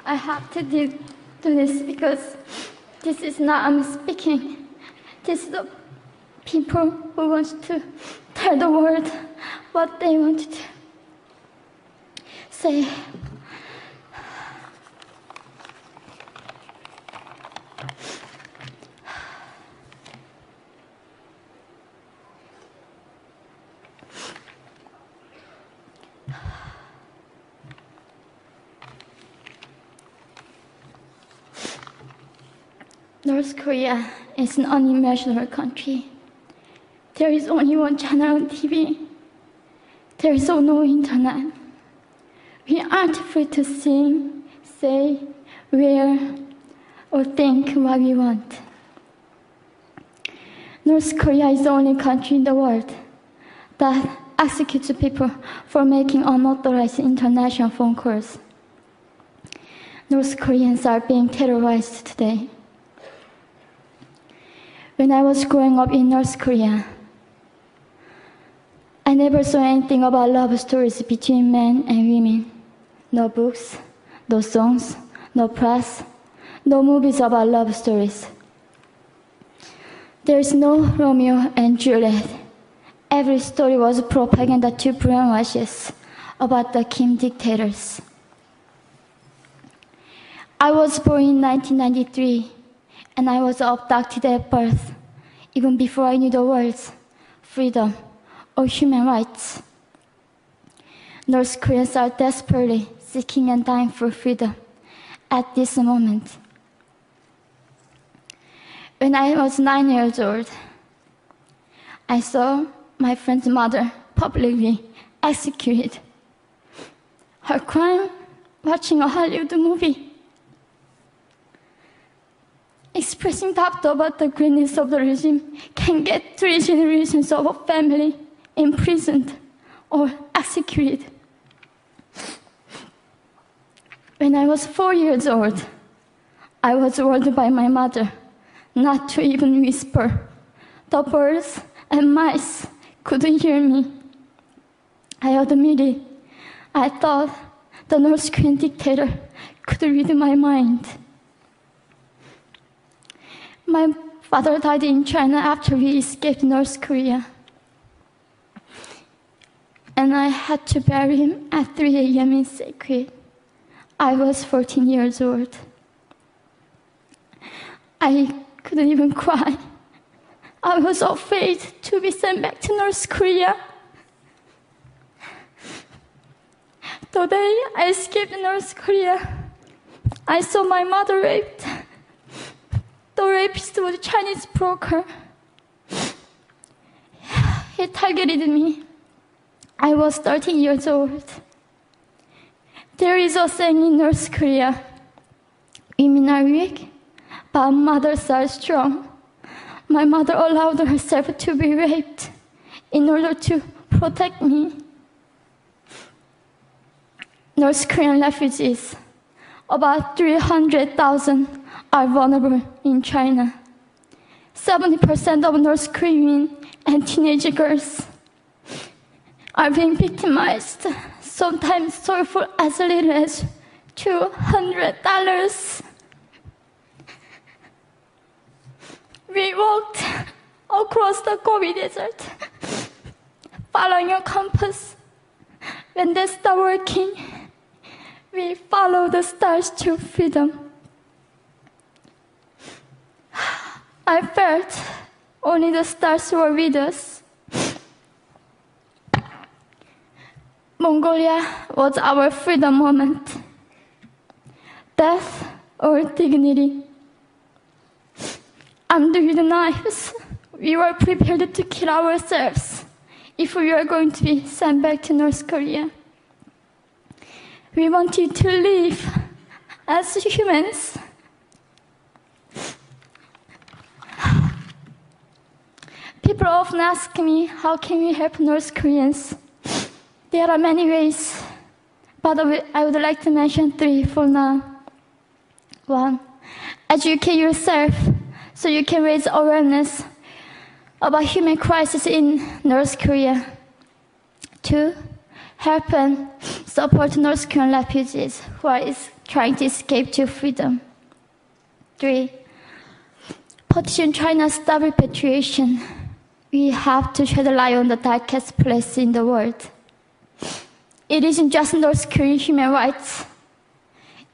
I have to do this because this is not I'm speaking. This is the people who want to tell the world what they want to say. North Korea is an unimaginable country. There is only one channel on TV. There is no internet. We aren't free to sing, say, wear, or think what we want. North Korea is the only country in the world that executes people for making unauthorized international phone calls. North Koreans are being terrorized today. When I was growing up in North Korea, I never saw anything about love stories between men and women. No books, no songs, no press, no movies about love stories. There is no Romeo and Juliet. Every story was propaganda to brainwash us about the Kim dictators. I was born in 1993. And I was abducted at birth, even before I knew the words freedom or human rights. North Koreans are desperately seeking and dying for freedom at this moment. When I was 9 years old, I saw my friend's mother publicly executed. Her crime, watching a Hollywood movie. Expressing doubt about the greatness of the regime can get 3 generations of a family imprisoned or executed. When I was 4 years old, I was warned by my mother not to even whisper. The birds and mice couldn't hear me. I admitted I thought the North Korean dictator could read my mind. My father died in China after we escaped North Korea. And I had to bury him at 3 a.m. in secret. I was 14 years old. I couldn't even cry. I was afraid to be sent back to North Korea. The day I escaped North Korea, I saw my mother raped. The rapist was a Chinese broker. He targeted me. I was 13 years old. There is a saying in North Korea, women are weak, but mothers are strong. My mother allowed herself to be raped in order to protect me. North Korean refugees, about 300,000, are vulnerable in China. 70% of North Korean and teenage girls are being victimized, sometimes sold for as little as $200. We walked across the Gobi Desert, following a compass. When they stopped working, we followed the stars to freedom. I felt only the stars were with us. Mongolia was our freedom moment. Death or dignity. armed with knives. We were prepared to kill ourselves if we were going to be sent back to North Korea. We wanted to live as humans. People often ask me, how can we help North Koreans? There are many ways, but I would like to mention 3 for now. 1, educate yourself so you can raise awareness about human crisis in North Korea. 2, help and support North Korean refugees who are trying to escape to freedom. 3, petition China stop repatriation. We have to shed a light on the darkest place in the world. It isn't just North Korean human rights.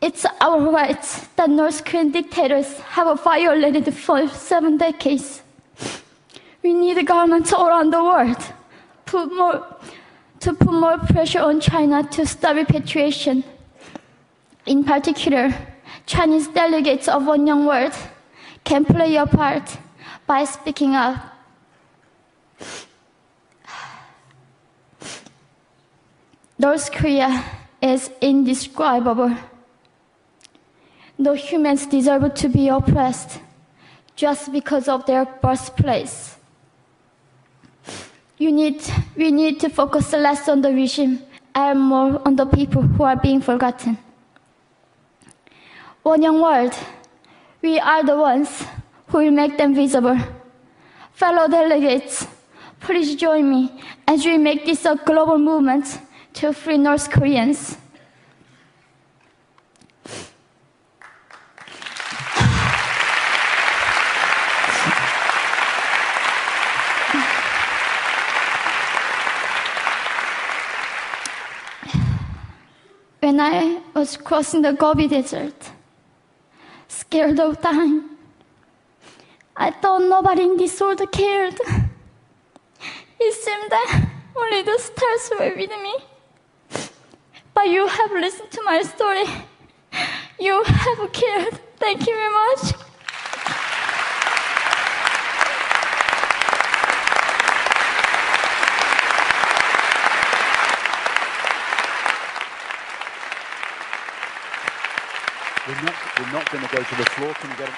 It's our rights that North Korean dictators have violated for 7 decades. We need governments all around the world to put more pressure on China to stop repatriation. In particular, Chinese delegates of One Young World can play a part by speaking out. North Korea is indescribable. No humans deserve to be oppressed just because of their birthplace. We need to focus less on the regime and more on the people who are being forgotten. One Young World, we are the ones who will make them visible. Fellow delegates, please join me as we make this a global movement to free North Koreans. When I was crossing the Gobi Desert, scared of dying, I thought nobody in this world cared. It seemed that only the stars were with me. But you have listened to my story. You have cared. Thank you very much. We're not going to go to the floor. Can you get